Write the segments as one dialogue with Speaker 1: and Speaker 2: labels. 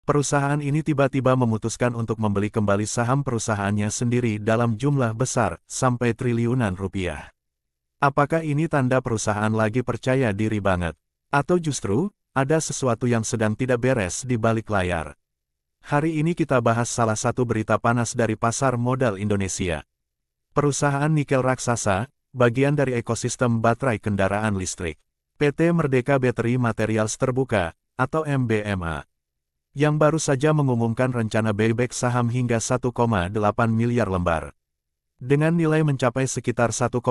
Speaker 1: Perusahaan ini tiba-tiba memutuskan untuk membeli kembali saham perusahaannya sendiri dalam jumlah besar, sampai triliunan rupiah. Apakah ini tanda perusahaan lagi percaya diri banget? Atau justru, ada sesuatu yang sedang tidak beres di balik layar? Hari ini kita bahas salah satu berita panas dari pasar modal Indonesia. Perusahaan nikel raksasa, bagian dari ekosistem baterai kendaraan listrik. PT Merdeka Battery Materials Terbuka, atau MBMA. Yang baru saja mengumumkan rencana buyback saham hingga 1,8 miliar lembar. Dengan nilai mencapai sekitar 1,7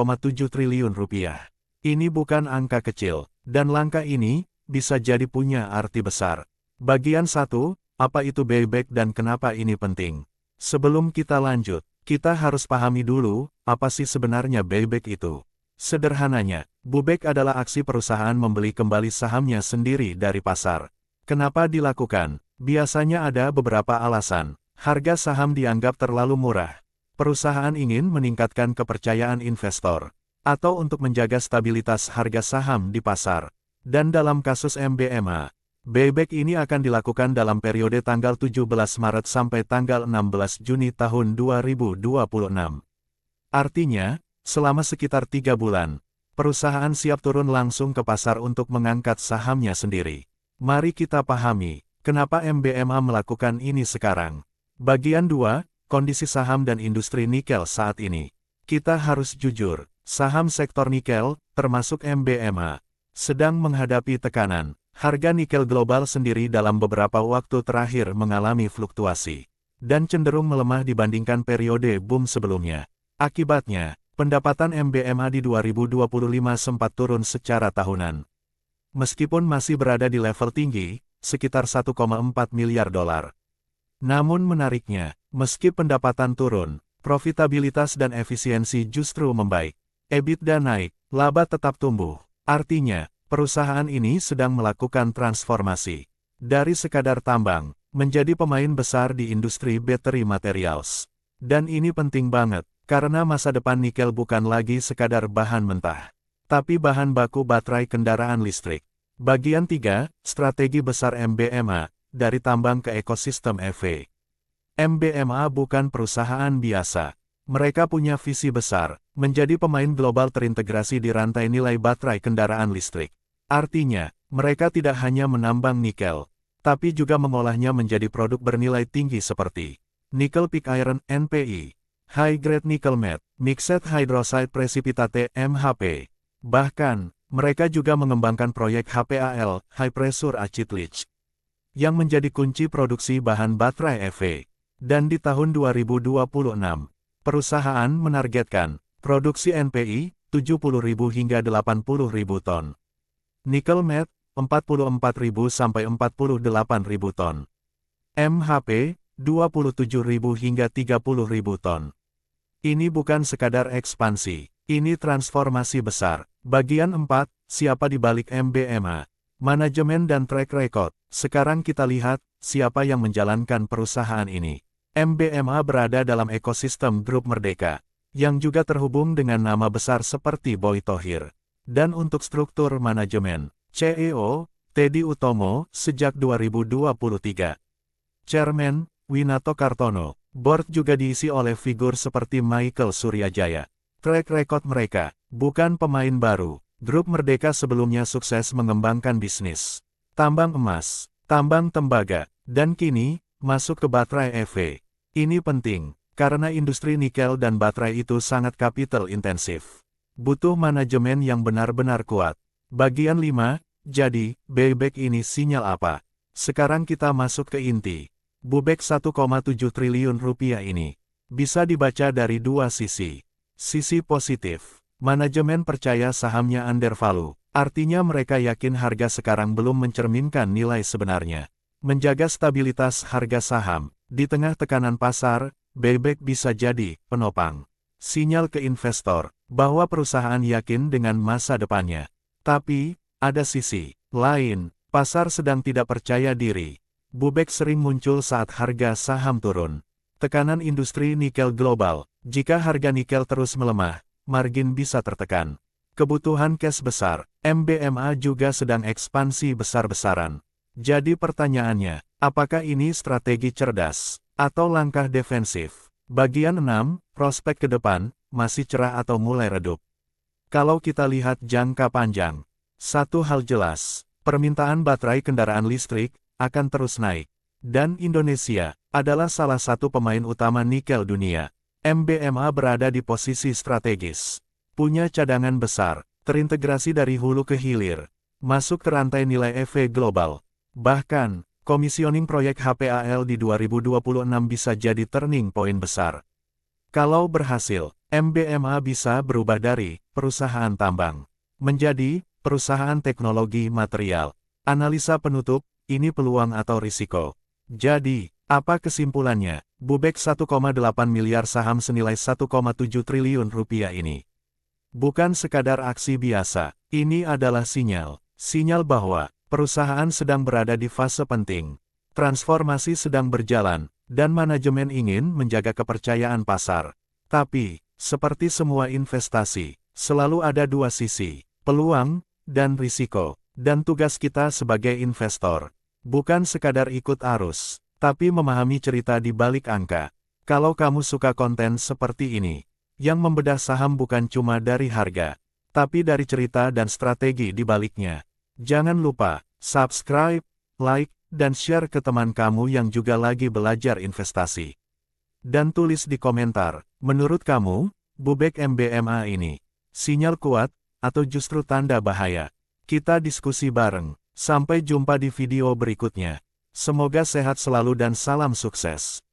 Speaker 1: triliun rupiah. Ini bukan angka kecil, dan langkah ini bisa jadi punya arti besar. Bagian 1, apa itu buyback dan kenapa ini penting? Sebelum kita lanjut, kita harus pahami dulu, apa sih sebenarnya buyback itu? Sederhananya, buyback adalah aksi perusahaan membeli kembali sahamnya sendiri dari pasar. Kenapa dilakukan? Biasanya ada beberapa alasan. Harga saham dianggap terlalu murah. Perusahaan ingin meningkatkan kepercayaan investor. Atau untuk menjaga stabilitas harga saham di pasar. Dan dalam kasus MBMA, buyback ini akan dilakukan dalam periode tanggal 17 Maret sampai tanggal 16 Juni tahun 2026. Artinya, selama sekitar 3 bulan, perusahaan siap turun langsung ke pasar untuk mengangkat sahamnya sendiri. Mari kita pahami, kenapa MBMA melakukan ini sekarang. Bagian 2, kondisi saham dan industri nikel saat ini. Kita harus jujur, saham sektor nikel, termasuk MBMA, sedang menghadapi tekanan. Harga nikel global sendiri dalam beberapa waktu terakhir mengalami fluktuasi, dan cenderung melemah dibandingkan periode boom sebelumnya. Akibatnya, pendapatan MBMA di 2025 sempat turun secara tahunan. Meskipun masih berada di level tinggi, sekitar 1,4 miliar dolar. Namun menariknya, meski pendapatan turun, profitabilitas dan efisiensi justru membaik. EBITDA naik, laba tetap tumbuh. Artinya, perusahaan ini sedang melakukan transformasi. Dari sekadar tambang, menjadi pemain besar di industri battery materials. Dan ini penting banget, karena masa depan nikel bukan lagi sekadar bahan mentah, tapi bahan baku baterai kendaraan listrik. Bagian 3, strategi besar MBMA, dari tambang ke ekosistem EV. MBMA bukan perusahaan biasa. Mereka punya visi besar, menjadi pemain global terintegrasi di rantai nilai baterai kendaraan listrik. Artinya, mereka tidak hanya menambang nikel, tapi juga mengolahnya menjadi produk bernilai tinggi seperti Nickel Pig Iron (NPI), High Grade Nickel Matte, Mixed Hydroxide Precipitate (MHP). Bahkan, mereka juga mengembangkan proyek HPAL (High Pressure Acid Leach) yang menjadi kunci produksi bahan baterai EV. Dan di tahun 2026, perusahaan menargetkan produksi NPI 70.000 hingga 80.000 ton. Nickel Matte 44.000 sampai 48.000 ton. MHP 27.000 hingga 30.000 ton. Ini bukan sekadar ekspansi, ini transformasi besar. Bagian 4, siapa di balik MBMA? Manajemen dan track record. Sekarang kita lihat, siapa yang menjalankan perusahaan ini. MBMA berada dalam ekosistem Grup Merdeka, yang juga terhubung dengan nama besar seperti Boy Thohir. Dan untuk struktur manajemen, CEO, Teddy Utomo, sejak 2023. Chairman, Winato Kartono. Board juga diisi oleh figur seperti Michael Suryajaya. Track record mereka, bukan pemain baru. Grup Merdeka sebelumnya sukses mengembangkan bisnis tambang emas, tambang tembaga, dan kini, masuk ke baterai EV. Ini penting, karena industri nikel dan baterai itu sangat capital intensif. Butuh manajemen yang benar-benar kuat. Bagian 5, jadi, buyback ini sinyal apa? Sekarang kita masuk ke inti. Buyback 1,7 triliun rupiah ini bisa dibaca dari dua sisi. Sisi positif, manajemen percaya sahamnya undervalue, artinya mereka yakin harga sekarang belum mencerminkan nilai sebenarnya. Menjaga stabilitas harga saham, di tengah tekanan pasar, buyback bisa jadi penopang. Sinyal ke investor, bahwa perusahaan yakin dengan masa depannya. Tapi, ada sisi lain, pasar sedang tidak percaya diri. Buyback sering muncul saat harga saham turun. Tekanan industri nikel global, jika harga nikel terus melemah, margin bisa tertekan. Kebutuhan cash besar, MBMA juga sedang ekspansi besar-besaran. Jadi pertanyaannya, apakah ini strategi cerdas atau langkah defensif? Bagian 6, prospek ke depan, masih cerah atau mulai redup? Kalau kita lihat jangka panjang, satu hal jelas, permintaan baterai kendaraan listrik akan terus naik. Dan Indonesia adalah salah satu pemain utama nikel dunia. MBMA berada di posisi strategis. Punya cadangan besar, terintegrasi dari hulu ke hilir, masuk ke rantai nilai EV global. Bahkan, komisioning proyek HPAL di 2026 bisa jadi turning point besar. Kalau berhasil, MBMA bisa berubah dari perusahaan tambang menjadi perusahaan teknologi material. Analisa penutup, ini peluang atau risiko. Jadi, apa kesimpulannya? Bubek 1,8 miliar saham senilai 1,7 triliun rupiah ini bukan sekadar aksi biasa, ini adalah sinyal bahwa perusahaan sedang berada di fase penting. Transformasi sedang berjalan, dan manajemen ingin menjaga kepercayaan pasar. Tapi, seperti semua investasi, selalu ada dua sisi, peluang dan risiko. Dan tugas kita sebagai investor, bukan sekadar ikut arus, tapi memahami cerita di balik angka. Kalau kamu suka konten seperti ini, yang membedah saham bukan cuma dari harga, tapi dari cerita dan strategi di baliknya. Jangan lupa, subscribe, like, dan share ke teman kamu yang juga lagi belajar investasi. Dan tulis di komentar, menurut kamu, Bubek MBMA ini, sinyal kuat, atau justru tanda bahaya? Kita diskusi bareng. Sampai jumpa di video berikutnya. Semoga sehat selalu dan salam sukses.